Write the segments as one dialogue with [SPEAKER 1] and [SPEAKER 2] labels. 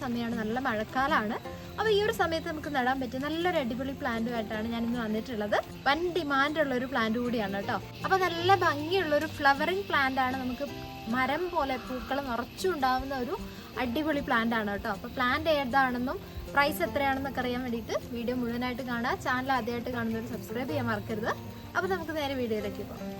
[SPEAKER 1] സമയമാണ്, നല്ല മഴക്കാലമാണ്. അപ്പോൾ ഈ ഒരു സമയത്ത് നമുക്ക് നടാൻ പറ്റിയ നല്ലൊരു അടിപൊളി പ്ലാന്റുമായിട്ടാണ് ഞാനിന്ന് വന്നിട്ടുള്ളത്. വൻ ഡിമാൻഡുള്ള ഒരു പ്ലാന്റ് കൂടിയാണ് കേട്ടോ. അപ്പോൾ നല്ല ഭംഗിയുള്ളൊരു ഫ്ലവറിങ് പ്ലാന്റ് ആണ്, നമുക്ക് മരം പോലെ പൂക്കൾ നിറച്ചുണ്ടാവുന്ന ഒരു അടിപൊളി പ്ലാന്റ് ആണ് കേട്ടോ. അപ്പോൾ പ്ലാന്റ് ഏതാണെന്നും പ്രൈസ് എത്രയാണെന്നൊക്കെ അറിയാൻ വേണ്ടിയിട്ട് വീഡിയോ മുഴുവനായിട്ട് കാണുക. ചാനൽ ആദ്യമായിട്ട് കാണുന്നവർ സബ്സ്ക്രൈബ് ചെയ്യാൻ മറക്കരുത്. അപ്പോൾ നമുക്ക് നേരെ വീഡിയോയിലേക്ക് പോകാം.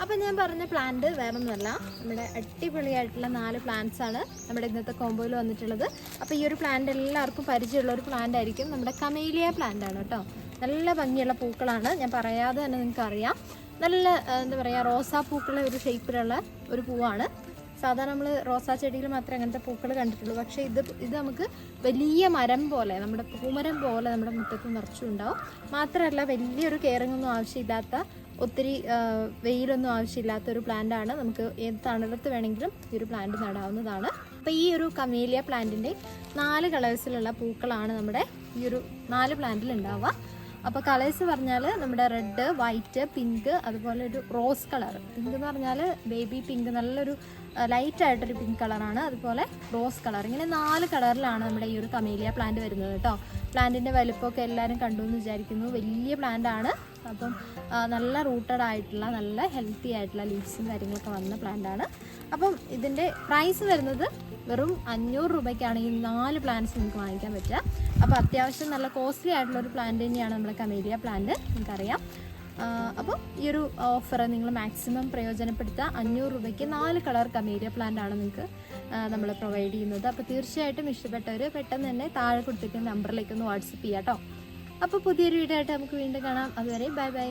[SPEAKER 1] അപ്പോൾ ഞാൻ പറഞ്ഞ പ്ലാന്റ് വേറൊന്നുമല്ല, നമ്മുടെ അടിപൊളിയായിട്ടുള്ള 4 പ്ലാന്റ്സ് ആണ് നമ്മുടെ ഇന്നത്തെ കോമ്പോയിൽ വന്നിട്ടുള്ളത്. അപ്പോൾ ഈ ഒരു പ്ലാന്റ് എല്ലാവർക്കും പരിചയമുള്ള ഒരു പ്ലാന്റ് ആയിരിക്കും. നമ്മുടെ കമേലിയ പ്ലാന്റ് ആണ് കേട്ടോ. നല്ല ഭംഗിയുള്ള പൂക്കളാണ്, ഞാൻ പറയാതെ തന്നെ നിങ്ങൾക്ക് അറിയാം. നല്ല എന്താ പറയുക, റോസാപ്പൂക്കളെ ഒരു ഷേപ്പിലുള്ള ഒരു പൂവാണ്. സാധാരണ നമ്മൾ റോസാ ചെടിയിൽ മാത്രമേ അങ്ങനത്തെ പൂക്കൾ കണ്ടിട്ടുള്ളൂ. പക്ഷേ ഇത് നമുക്ക് വലിയ മരം പോലെ, നമ്മുടെ പൂമരം പോലെ നമ്മുടെ മുറ്റത്ത് നിറച്ചുണ്ടാവും. മാത്രമല്ല വലിയൊരു കെയറിംഗ് ഒന്നും ആവശ്യമില്ലാത്ത, ഒത്തിരി വെയിലൊന്നും ആവശ്യമില്ലാത്തൊരു പ്ലാന്റാണ്. നമുക്ക് ഏത് തണലത്ത് വേണമെങ്കിലും ഈ ഒരു പ്ലാന്റ് നടാവുന്നതാണ്. അപ്പോൾ ഈ ഒരു കമേലിയ പ്ലാന്റിൻ്റെ 4 കളേഴ്സിലുള്ള പൂക്കളാണ് നമ്മുടെ ഈ ഒരു 4 പ്ലാന്റിൽ ഉണ്ടാവുക. അപ്പോൾ കളേഴ്സ് പറഞ്ഞാൽ നമ്മുടെ റെഡ്, വൈറ്റ്, പിങ്ക്, അതുപോലെ ഒരു റോസ് കളർ. പിങ്ക് എന്ന് പറഞ്ഞാൽ ബേബി പിങ്ക്, നല്ലൊരു ലൈറ്റായിട്ടൊരു പിങ്ക് കളറാണ്. അതുപോലെ റോസ് കളർ. ഇങ്ങനെ 4 കളറിലാണ് നമ്മുടെ ഈ ഒരു കമേലിയ പ്ലാന്റ് വരുന്നത് കേട്ടോ. പ്ലാന്റിൻ്റെ വലിപ്പമൊക്കെ എല്ലാവരും കണ്ടു എന്ന് വിചാരിക്കുന്നു. വലിയ പ്ലാന്റ് ആണ്. അപ്പം നല്ല റൂട്ടഡ് ആയിട്ടുള്ള, നല്ല ഹെൽത്തി ആയിട്ടുള്ള ലീവ്സും കാര്യങ്ങളൊക്കെ വന്ന പ്ലാന്റ് ആണ്. അപ്പം ഇതിൻ്റെ പ്രൈസ് വരുന്നത് വെറും 500 രൂപയ്ക്കാണ് ഈ 4 പ്ലാന്റ്സ് നിങ്ങൾക്ക് വാങ്ങിക്കാൻ പറ്റുക. അപ്പോൾ അത്യാവശ്യം നല്ല കോസ്റ്റ്ലി ആയിട്ടുള്ള ഒരു പ്ലാന്റ് തന്നെയാണ് നമ്മുടെ കമേലിയ പ്ലാന്റ്, നിങ്ങൾക്കറിയാം. അപ്പോൾ ഈ ഒരു ഓഫർ നിങ്ങൾ മാക്സിമം പ്രയോജനപ്പെടുത്തുക. 500 രൂപയ്ക്ക് 4 കളർ കമേലിയ പ്ലാന്റ് ആണ് നിങ്ങൾക്ക് നമ്മൾ പ്രൊവൈഡ് ചെയ്യുന്നത്. അപ്പോൾ തീർച്ചയായിട്ടും ഇഷ്ടപ്പെട്ടവർ പെട്ടെന്ന് തന്നെ താഴെ കൊടുത്തിരിക്കുന്ന നമ്പറിലേക്ക് ഒന്ന് വാട്സപ്പ് ചെയ്യാം കേട്ടോ. അപ്പോൾ പുതിയൊരു വീഡിയോ ആയിട്ട് നമുക്ക് വീണ്ടും കാണാം. അതുവരെ ബൈ ബൈ.